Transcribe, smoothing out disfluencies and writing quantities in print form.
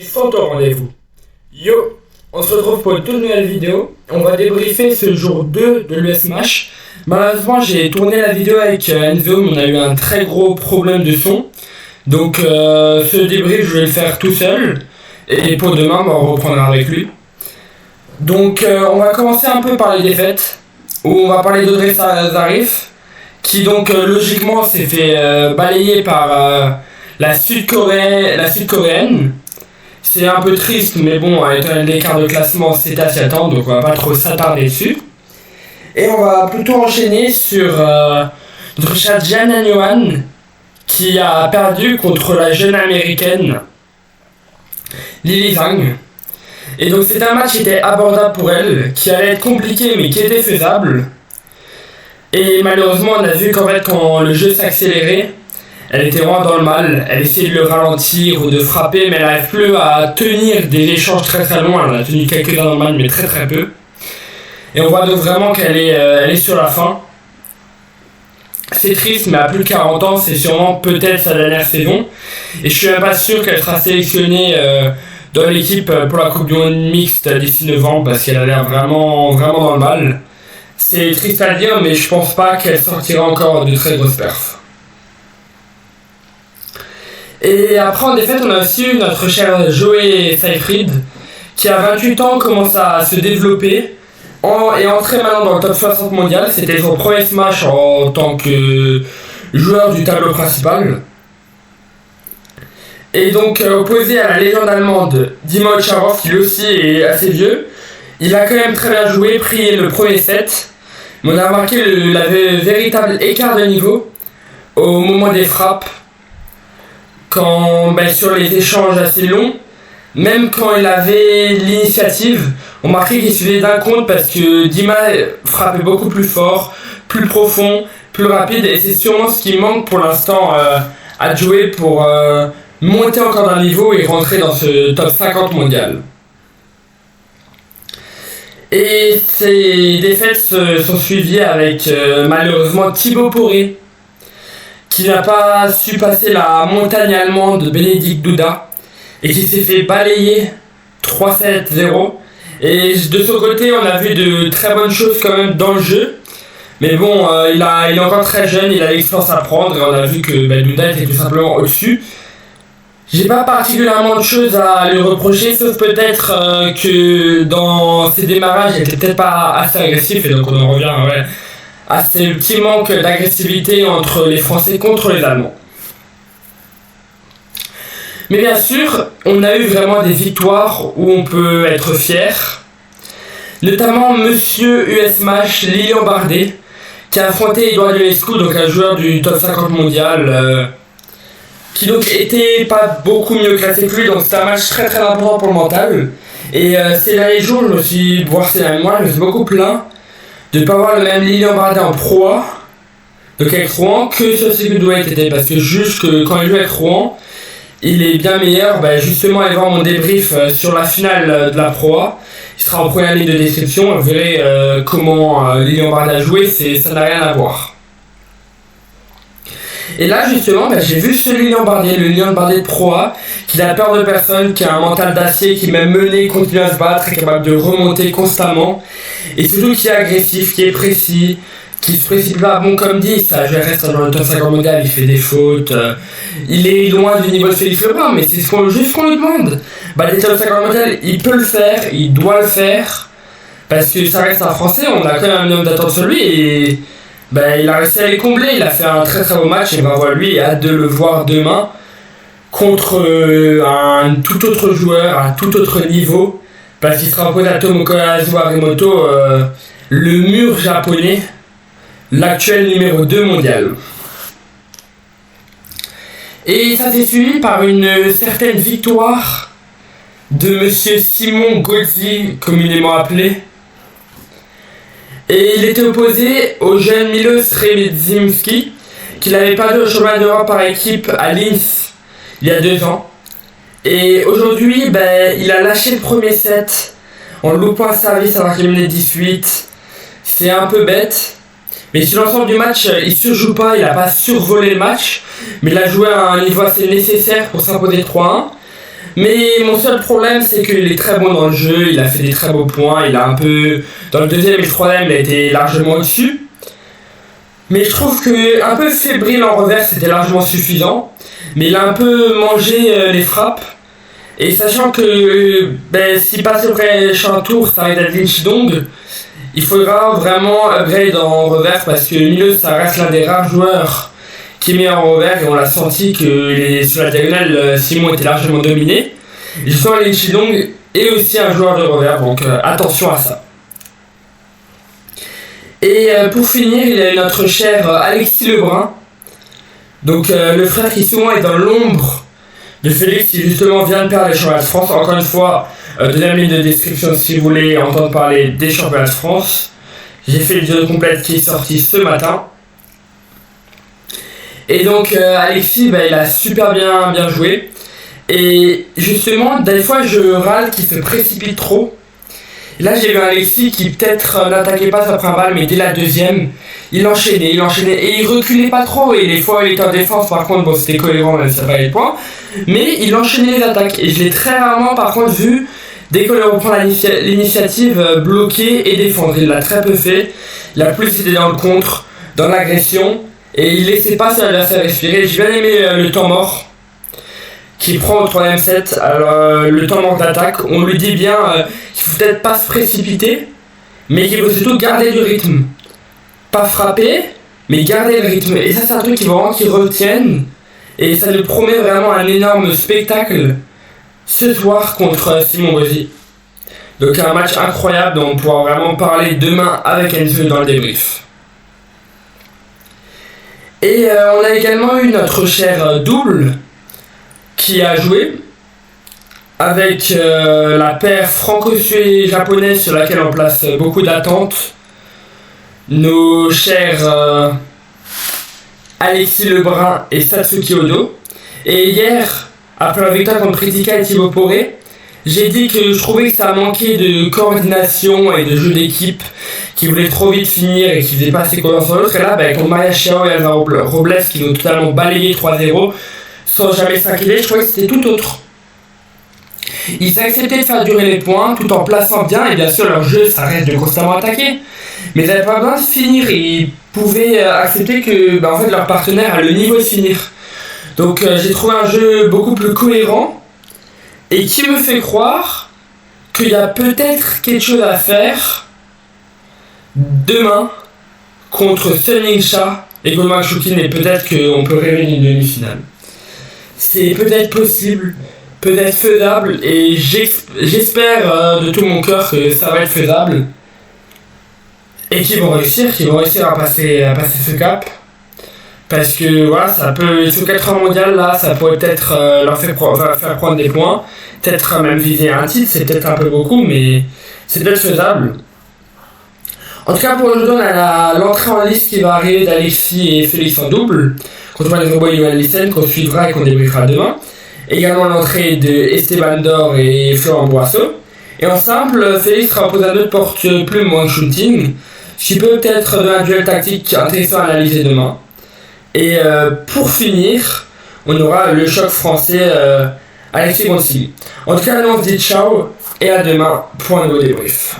fort au rendez-vous. Yo, on se retrouve pour une toute nouvelle vidéo. On va débriefer ce jour 2 de l'US Match. Malheureusement, j'ai tourné la vidéo avec Enzo, mais on a eu un très gros problème de son. Donc ce débrief, je vais le faire tout seul. Et pour demain, on reprendra avec lui. Donc on va commencer un peu par les défaites, où on va parler d'Audrey Zarif, qui donc logiquement s'est fait balayer par la Sud-Coréenne. C'est un peu triste, mais bon, étant l'écart de classement, c'est à s'y attendre, donc on va pas trop s'attarder dessus. Et on va plutôt enchaîner sur notre chat Jian Yuan, qui a perdu contre la jeune américaine Lily Zhang. Et donc c'était un match qui était abordable pour elle, qui allait être compliqué mais qui était faisable. Et malheureusement on a vu qu'en fait quand le jeu s'accélérait, elle était vraiment dans le mal. Elle essayait de le ralentir ou de frapper, mais elle n'arrive plus à tenir des échanges très très longs. Elle en a tenu quelques-uns dans le mal mais très très peu. Et on voit donc vraiment qu'elle est sur la fin. C'est triste, mais à plus de 40 ans, c'est sûrement peut-être sa dernière saison. Et je suis même pas sûr qu'elle sera sélectionnée dans l'équipe pour la Coupe du Monde mixte d'ici novembre, parce qu'elle a l'air vraiment, vraiment dans le mal. C'est triste à dire, mais je pense pas qu'elle sortira encore de très grosses perfs. Et après en défaite, on a aussi eu notre cher Joey Seyfried, qui à 28 ans commence à se développer et entrer maintenant dans le top 60 mondial. C'était son premier smash en tant que joueur du tableau principal. Et donc opposé à la légende allemande Dima Ocharov, qui lui aussi est assez vieux, il a quand même très bien joué, pris le premier set. Mais on a remarqué le véritable écart de niveau au moment des frappes, sur les échanges assez longs. Même quand il avait l'initiative, on remarquait qu'il suffisait d'un compte parce que Dima frappait beaucoup plus fort, plus profond, plus rapide, et c'est sûrement ce qui manque pour l'instant à jouer pour monter encore d'un niveau et rentrer dans ce top 50 mondial. Et ces défaites sont suivies avec malheureusement Thibaut Poré, qui n'a pas su passer la montagne allemande de Bénédicte Duda et qui s'est fait balayer 3-7-0. Et de son côté, on a vu de très bonnes choses quand même dans le jeu. Mais bon, il est encore très jeune, il a l'expérience à prendre et on a vu que Duda était tout simplement au-dessus. J'ai pas particulièrement de choses à lui reprocher, sauf peut-être que dans ses démarrages, il était peut-être pas assez agressif, et donc on en revient à ce petit manque d'agressivité entre les Français contre les Allemands. Mais bien sûr, on a eu vraiment des victoires où on peut être fier, notamment Monsieur US Match Lilian Bardet, qui a affronté Edouard Ionescu, donc un joueur du top 50 mondial, qui donc était pas beaucoup mieux classé que lui, donc c'était un match très très important pour le mental. Et ces derniers jours, je me suis beaucoup plaint de ne pas voir le même Lilian Bardet en Pro A, donc avec Rouen, que sur Second Weight était, parce que juste que quand il joue avec Rouen, il est bien meilleur. Justement, allez voir mon débrief sur la finale de la Pro A. Il sera en première ligne de description. Vous verrez comment Lilian Bardet a joué. Ça n'a rien à voir. Et là, justement, j'ai vu ce Lilian Bardet, le Lilian Bardet de Pro A, qui n'a peur de personne, qui a un mental d'acier, qui même mené, continue à se battre, est capable de remonter constamment. Et surtout qui est agressif, qui est précis, qui se précipite pas, comme dit, ça reste dans le top 50 mondial, il fait des fautes, il est loin du niveau de Félix Lebrun, mais c'est juste ce qu'on lui demande. Les top 50 mondial, il peut le faire, il doit le faire, parce que ça reste un Français, on a quand même un minimum d'attente sur lui, et il a réussi à les combler, il a fait un très très beau match, et bravo à lui, et hâte de le voir demain, contre un tout autre joueur, un tout autre niveau, parce qu'il sera opposé à Tomokazu Harimoto, le mur japonais, l'actuel numéro 2 mondial. Et ça s'est suivi par une certaine victoire de Monsieur Simon Golzi, communément appelé. Et il était opposé au jeune Milos Remedzimski, qui n'avait pas de championnat d'Europe par équipe à Linz il y a 2 ans. Et aujourd'hui, il a lâché le premier set en loupant un service alors qu'il menait 18. C'est un peu bête. Mais sur l'ensemble du match, il surjoue pas, il n'a pas survolé le match, mais il a joué à un niveau assez nécessaire pour s'imposer 3-1. Mais mon seul problème, c'est qu'il est très bon dans le jeu, il a fait des très beaux points, il a un peu... Dans le deuxième et le troisième, il a été largement au-dessus. Mais je trouve que un peu fébrile en revers, c'était largement suffisant. Mais il a un peu mangé les frappes. Et sachant que s'il passe le prochain tour, ça arrive d'être Lin Chidong, il faudra vraiment upgrade en revers parce que Milieu, ça reste l'un des rares joueurs qui est meilleur en revers et on l'a senti que sur la diagonale, Simon était largement dominé. Et justement, Lin Chidong est aussi un joueur de revers, donc attention à ça. Et pour finir, il y a notre cher Alexis Lebrun, donc le frère qui souvent est dans l'ombre de Félix qui justement vient de perdre les championnats de France. Encore une fois, deuxième ligne de description si vous voulez entendre parler des championnats de France. J'ai fait une vidéo complète qui est sortie ce matin. Et donc Alexis, il a super bien joué. Et justement, des fois je râle qu'il se précipite trop. Et là j'ai vu un Alexis qui peut-être n'attaquait pas sa première balle, mais dès la deuxième, il enchaînait et il reculait pas trop. Et des fois il était en défense, par contre, bon c'était cohérent même si ça valait le point. Mais il enchaînait les attaques. Et je l'ai très rarement par contre vu, dès qu'on reprend l'initiative, bloquer et défendre. Il l'a très peu fait. Il a plus été dans le contre, dans l'agression. Et il laissait pas son adversaire respirer. J'ai bien aimé le temps mort qui prend au troisième set, alors le temps mort d'attaque. On lui dit bien qu'il faut peut-être pas se précipiter, mais qu'il faut surtout garder du rythme. Pas frapper, mais garder le rythme. Et ça, c'est un truc qu'il faut vraiment qu'ils retiennent. Et ça nous promet vraiment un énorme spectacle ce soir contre Simon Bauzy. Donc un match incroyable dont on pourra vraiment parler demain avec Enzo dans le débrief. Et on a également eu notre cher double qui a joué avec la paire franco-japonaise sur laquelle on place beaucoup d'attentes. Nos chers Alexis Lebrun et Satsuki Odo. Et hier, après la victoire contre Pritika et Thibaut Poré, j'ai dit que je trouvais que ça manquait de coordination et de jeu d'équipe, qui voulait trop vite finir et qui faisait pas assez confiance en l'autre. Et là, contre Maria Chiao et Alvaro Robles qui ont totalement balayé 3-0 sans jamais s'inquiéter, je trouvais que c'était tout autre. Ils acceptaient de faire durer les points tout en plaçant bien, et bien sûr leur jeu ça reste de constamment attaquer. Mais ils n'avaient pas besoin de finir, ils pouvaient accepter que en fait, leur partenaire a le niveau de finir. Donc j'ai trouvé un jeu beaucoup plus cohérent et qui me fait croire qu'il y a peut-être quelque chose à faire demain contre Sun Ying-cha et Goldman Shukin, et peut-être qu'on peut rêver d'une demi-finale. C'est peut-être possible, peut-être faisable, et j'espère de tout mon cœur que ça va être faisable et qu'ils vont réussir à passer ce cap. Parce que voilà, ça peut, sur 4 ans mondial, là, ça pourrait peut-être leur faire prendre des points, peut-être même viser un titre, c'est peut-être un peu beaucoup, mais c'est peut-être faisable. En tout cas, pour aujourd'hui, on a l'entrée en liste qui va arriver d'Alexis et Félix en double, contre les Robots et Johan Lissen, qu'on suivra et qu'on débriefera demain. Également l'entrée de Esteban Dor et Florent Boisseau. Et en simple, Félix sera opposé à deux porte-plumes ou un shooting, ce qui peut être un duel tactique intéressant à analyser demain. Et pour finir, on aura le choc français Alexis Gonzilli. En tout cas, nous on se dit ciao et à demain pour un nouveau débrief.